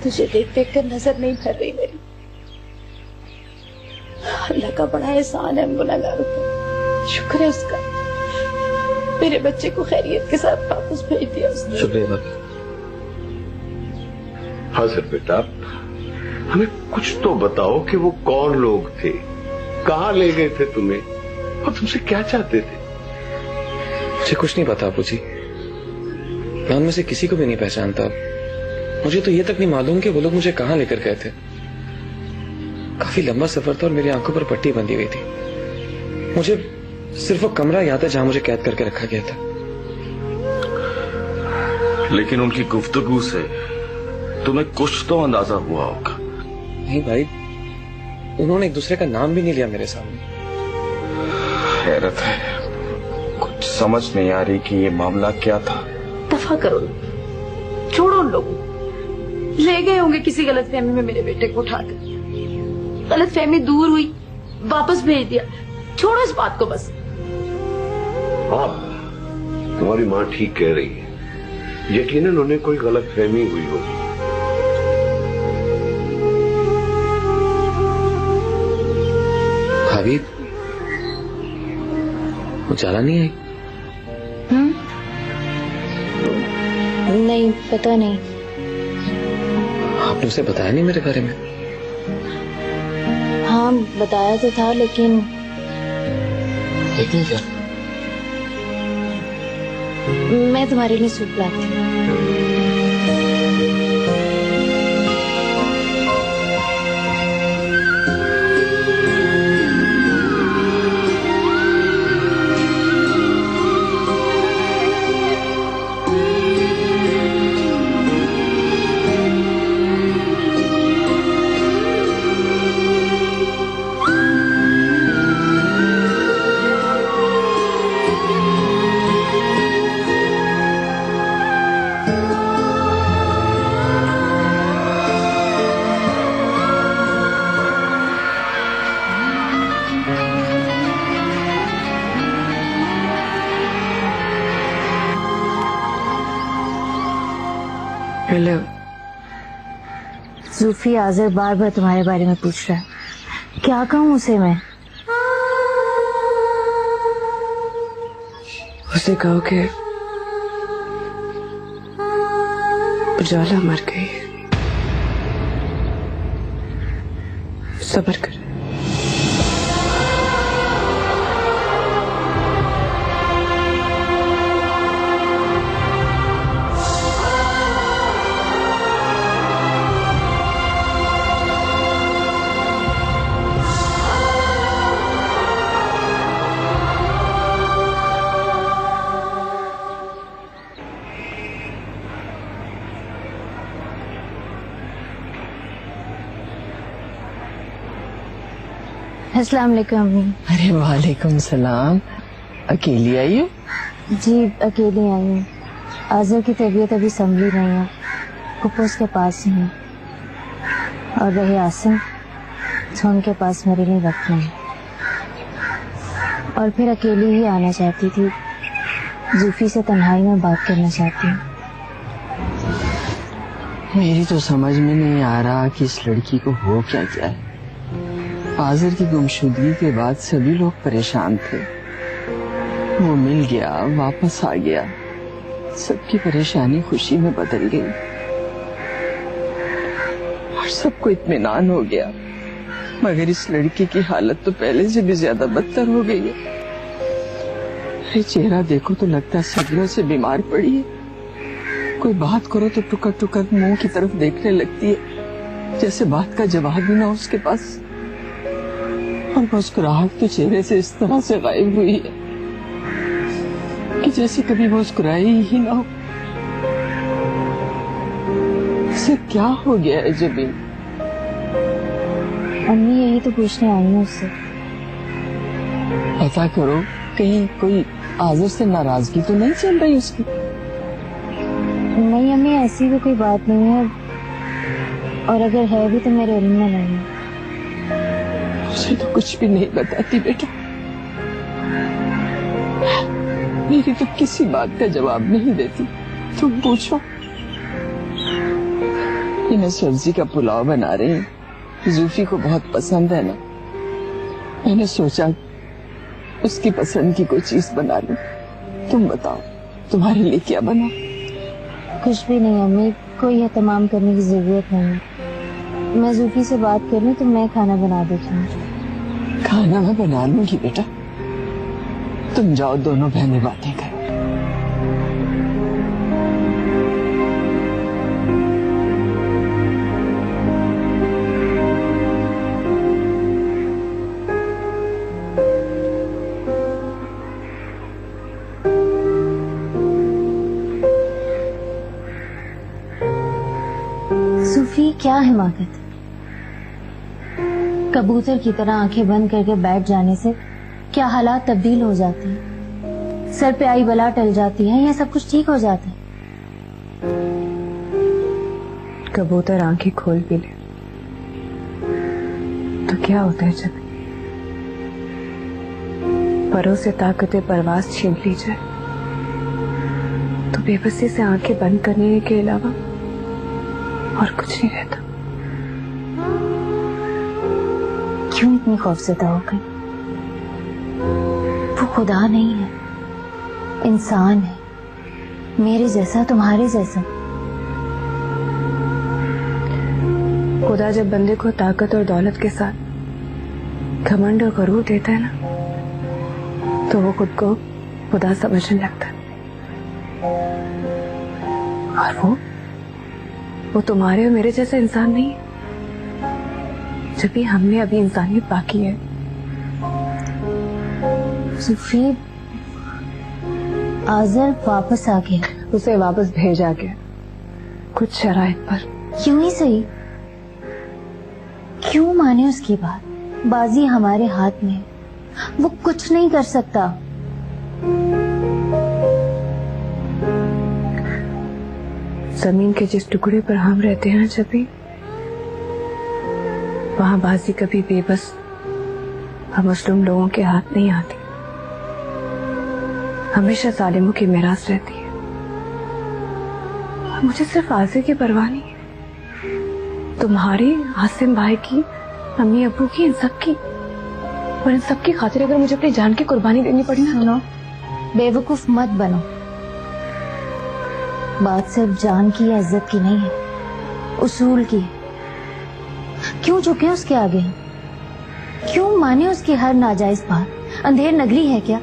तुझे देख देख कर नजर नहीं भर रही मेरी। अल्लाह का बड़ा एहसान है हम गुनहगारों पर, शुक्र है उसका। मेरे बच्चे को खैरियत के साथ वापस भेज दिया उसने। शुक्रिया भाभी। हाँ सर बेटा, हमें कुछ तो बताओ कि वो कौन लोग थे, कहाँ ले गए थे तुम्हें और तुमसे क्या चाहते थे? मुझे कुछ नहीं पता अबूजी, मैं उनमें से किसी को भी नहीं पहचानता। मुझे तो ये तक नहीं मालूम कि वो लोग मुझे कहाँ लेकर गए थे। काफी लंबा सफर था और मेरी आंखों पर पट्टी बंधी हुई थी। मुझे सिर्फ वो कमरा याद है जहां मुझे कैद करके रखा गया था। लेकिन उनकी गुफ्तगू से तुम्हें कुछ तो अंदाजा हुआ होगा। नहीं भाई, उन्होंने एक दूसरे का नाम भी नहीं लिया मेरे सामने। हैरत है, कुछ समझ नहीं आ रही कि ये मामला क्या था। दफा करो, छोड़ो उन लोगों, ले गए होंगे किसी गलतफहमी में मेरे बेटे को उठाकर। गलतफहमी दूर हुई, वापस भेज दिया, छोड़ो इस बात को बस। हाँ, तुम्हारी माँ ठीक कह रही है, यकीनन उन्हें कोई गलतफहमी हुई होगी। भाभी, उजाला नहीं आई? नहीं, पता नहीं। आपने उसे बताया नहीं मेरे बारे में? हाँ, बताया तो था लेकिन क्या? मैं तुम्हारे लिए सूप लाती हूँ। हेलो। ज़ूफ़ी आज़र बार बार तुम्हारे बारे में पूछ रहा है, क्या कहूँ उसे मैं? उसे कहो कि उजाला मर गई, सब्र कर। अस्सलाम वालेकुम अम्मी। अरे वालेकुम सलाम। अकेली आई हो? जी अकेली आई हूँ। आज़र की तबीयत अभी संभली नहीं है, फुप्पो उसके पास ही है और रहे आसिम तो उनके पास मेरे लिए वक्त नहीं। और फिर अकेली ही आना चाहती थी, ज़ूफ़ी से तन्हाई में बात करना चाहती हूँ। मेरी तो समझ में नहीं आ रहा कि इस लड़की को हो क्या जाए। आज़र की गुमशुदगी के बाद सभी लोग परेशान थे। वो मिल गया, वापस आ गया, सबकी परेशानी खुशी में बदल गई और सबको इत्मीनान हो गया। मगर इस लड़की की हालत तो पहले से भी ज्यादा बदतर हो गई है। अरे चेहरा देखो तो लगता है सदियों से बीमार पड़ी है। कोई बात करो तो टुकर टुकर मुंह की तरफ देखने लगती है, जैसे बात का जवाब भी ना उसके पास। और मुस्कुराहट तो चेहरे से इस तरह से गायब हुई है कि जैसे कभी मुस्कुराई ही ना हो। इसे क्या हो गया है जबीन? अम्मी यही तो पूछने आई हूँ उससे। पता करो कहीं कोई आज़र से नाराजगी तो नहीं चल रही उसकी? नहीं अम्मी, ऐसी भी कोई बात नहीं है, और अगर है भी तो मेरे इल्म में नहीं है। मुझे तो कुछ भी नहीं बताती बेटा। मेरी तो किसी बात का जवाब नहीं देती। तुम पूछो। इन्हें सब्जी का पुलाव बना रही हूँ, जूफी को बहुत पसंद है ना, मैंने सोचा उसकी पसंद की कोई चीज बना लूं। तुम बताओ तुम्हारे लिए क्या बना? कुछ भी नहीं अम्मी, कोई एहतमाम करने की जरूरत नहीं है। मैं जूफी से बात कर लूं तो मैं खाना बना देती हूँ। खाना मैं बना लूंगी बेटा, तुम जाओ दोनों बहनें बातें करो। सूफी, क्या हिमाकत, कबूतर की तरह आंखें बंद करके बैठ जाने से क्या हालात तब्दील हो जाते हैं? सर पे आई बला टल जाती है या सब कुछ ठीक हो जाता है? कबूतर आंखें खोल भी ले तो क्या होता है जब परों से ताकतें परवाज छीन ली जाए तो बेबसी से आंखें बंद करने के अलावा और कुछ नहीं रहता। क्यों इतनी खौफजदा हो गई? वो खुदा नहीं है, इंसान है, मेरे जैसा, तुम्हारे जैसा। खुदा जब बंदे को ताकत और दौलत के साथ घमंड और गरूर देता है ना, तो वो खुद को खुदा समझने लगता है। और वो तुम्हारे और मेरे जैसा इंसान नहीं है, जब भी हमने अभी इंसानियत बाकी है। सूफी, आज़र वापस आ गया। उसे वापस भेजा गया कुछ शराइत पर। क्यों ही सही, क्यों माने उसकी बात? बाजी हमारे हाथ में है, वो कुछ नहीं कर सकता। जमीन के जिस टुकड़े पर हम रहते हैं जब भी, वहां बाजी कभी बेबस हम मुस्लिम लोगों के हाथ नहीं आती, हमेशा जालिमों की मिरास रहती है। मुझे सिर्फ आज़िर की परवाह नहीं है, तुम्हारी, आसिम भाई की, अम्मी अब्बू की, इन सब की। और इन सब की खातिर अगर मुझे अपनी जान की कुर्बानी देनी पड़ी ना। सुनो, बेवकूफ मत बनो। बात सिर्फ जान की या इज्जत की नहीं है, उसूल की है। क्यों झुके उसके आगे? क्यों माने उसकी हर नाजायज बात? अंधेर नगरी है क्या?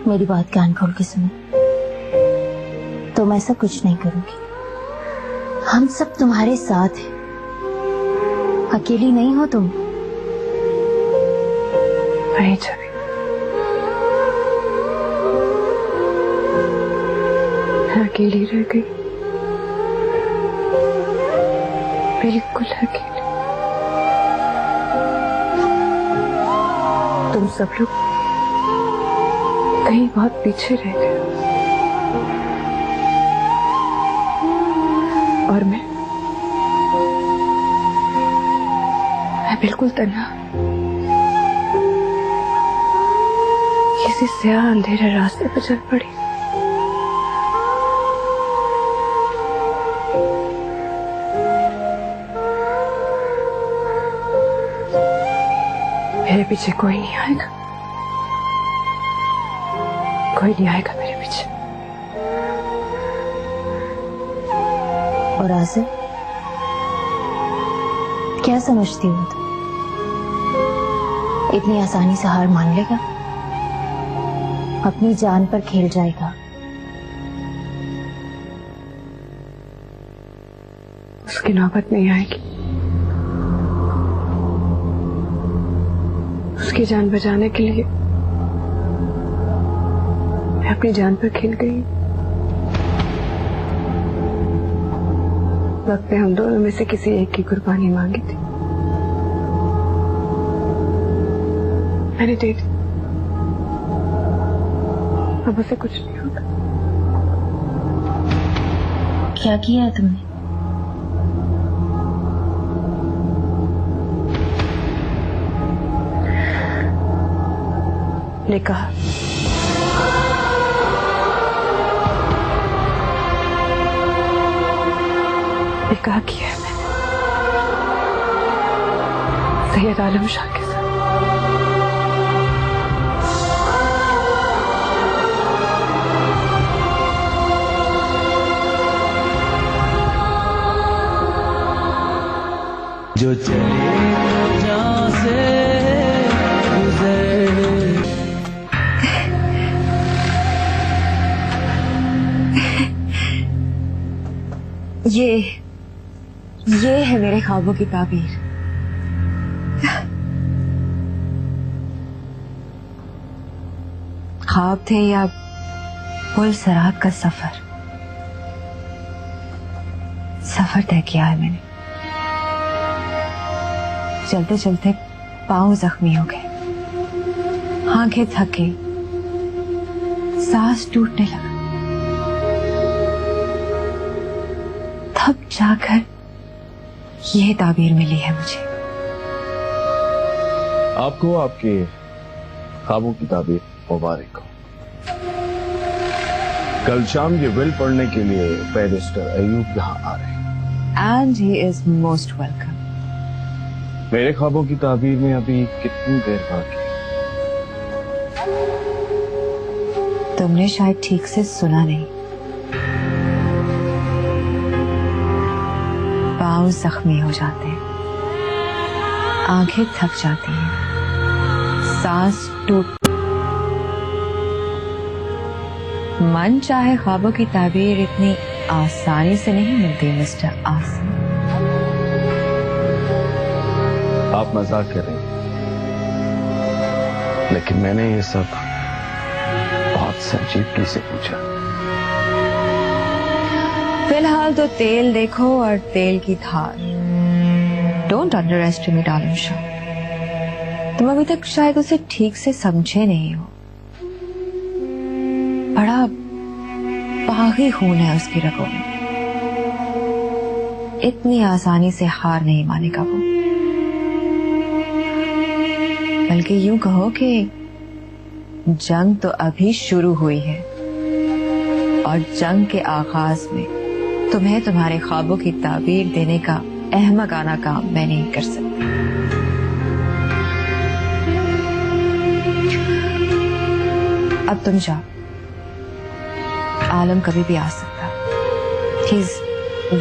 मेरी बात कान खोल के सुनो, तुम ऐसा कुछ नहीं करोगी। हम सब तुम्हारे साथ हैं, अकेली नहीं हो तुम। नहीं छवि, मैं अकेली रह गई, बिल्कुल अकेली। तुम सब लोग कहीं बहुत पीछे रह गए और मैं बिल्कुल तन्हा किसी स्याह अंधेरे रास्ते पर चल पड़ी। मेरे पीछे कोई नहीं आएगा, कोई नहीं आएगा मेरे पीछे। और आज़िर, क्या समझती हो तुम? इतनी आसानी से हार मान लेगा? अपनी जान पर खेल जाएगा। उसकी नौबत नहीं आएगी। उसकी जान बचाने के लिए मैं अपनी जान पर खेल गई। वक्त पे हम दोनों में से किसी एक की कुर्बानी मांगी थी, मैंने दे दी। अब उसे कुछ नहीं होगा। क्या किया है तुमने? निकाह। निकाह किया है मैंने सैयद आलम शाह के साथ। जो चले जहाँ से गुजर ये है मेरे ख्वाबों की ताबीर। ख्वाब थे या पुल सराग का सफर तय किया है मैंने। चलते चलते पांव जख्मी हो गए, आंखें थक गई, सांस टूटने लगा। तब जाकर यह ताबीर मिली है मुझे। आपको आपके ख्वाबों की ताबीर मुबारक हो। कल शाम ये विल पढ़ने के लिए बैरिस्टर अयूब यहाँ आ रहे हैं। And he is most welcome. मेरे ख्वाबों की ताबीर में अभी कितनी देर बाकी है? तुमने शायद ठीक से सुना नहीं। पांव जख्मी हो जाते हैं, आंखें थक जाती हैं, सांस टूट। मन चाहे ख्वाबों की ताबीर इतनी आसानी से नहीं मिलती मिस्टर आसिम। आप मजाक कर रहे हैं, लेकिन मैंने ये सब बहुत संजीदगी से पूछा। फिलहाल तो तेल देखो और तेल की धार। डोंट अंडर एस्टिमेट आलम शाह। तुम अभी तक शायद उसे ठीक से समझे नहीं हो। बड़ा बागी खून है उसकी रगों में। इतनी आसानी से हार नहीं मानेगा वो। बल्कि यूं कहो कि जंग तो अभी शुरू हुई है और जंग के आगाज में तुम्हें तुम्हारे ख्वाबों की ताबीर देने का अहमकाना काम मैं नहीं कर सकती। अब तुम जाओ। आलम कभी भी आ सकता। He is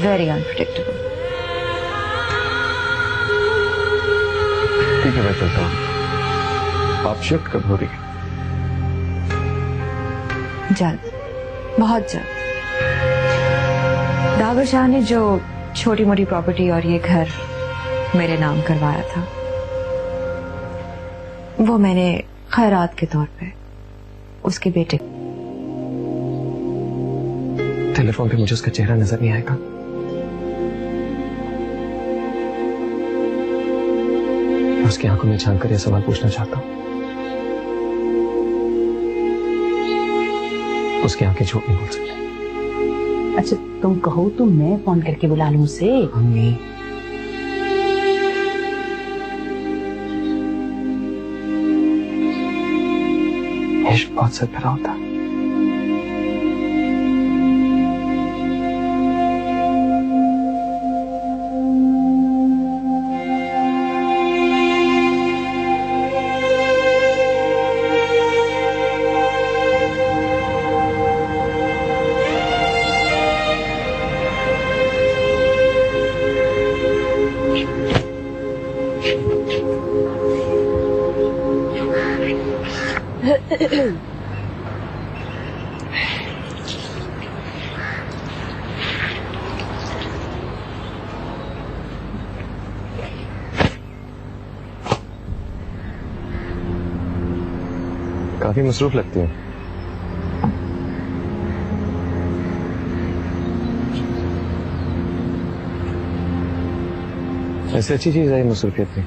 very unpredictable. ठीक है, मैं चलता हूँ। आप शिफ्ट कब हो रही है? जल्द, बहुत जल्द। दावर शाह ने जो छोटी मोटी प्रॉपर्टी और ये घर मेरे नाम करवाया था, वो मैंने खैरात के तौर पे उसके बेटे। टेलीफोन पे मुझे उसका चेहरा नजर नहीं आएगा। मैं उसकी आंखों में झांक कर यह सवाल पूछना चाहता हूँ। उसकी आंखें झूठ नहीं बोल सकती। अच्छा तुम कहो तो मैं फोन करके बुला लूं उसे। अम्मी, इश्क बहुत सरभरा होता है। काफी मसरूफ लगती है। ऐसे अच्छी चीज है मसरूफियत में।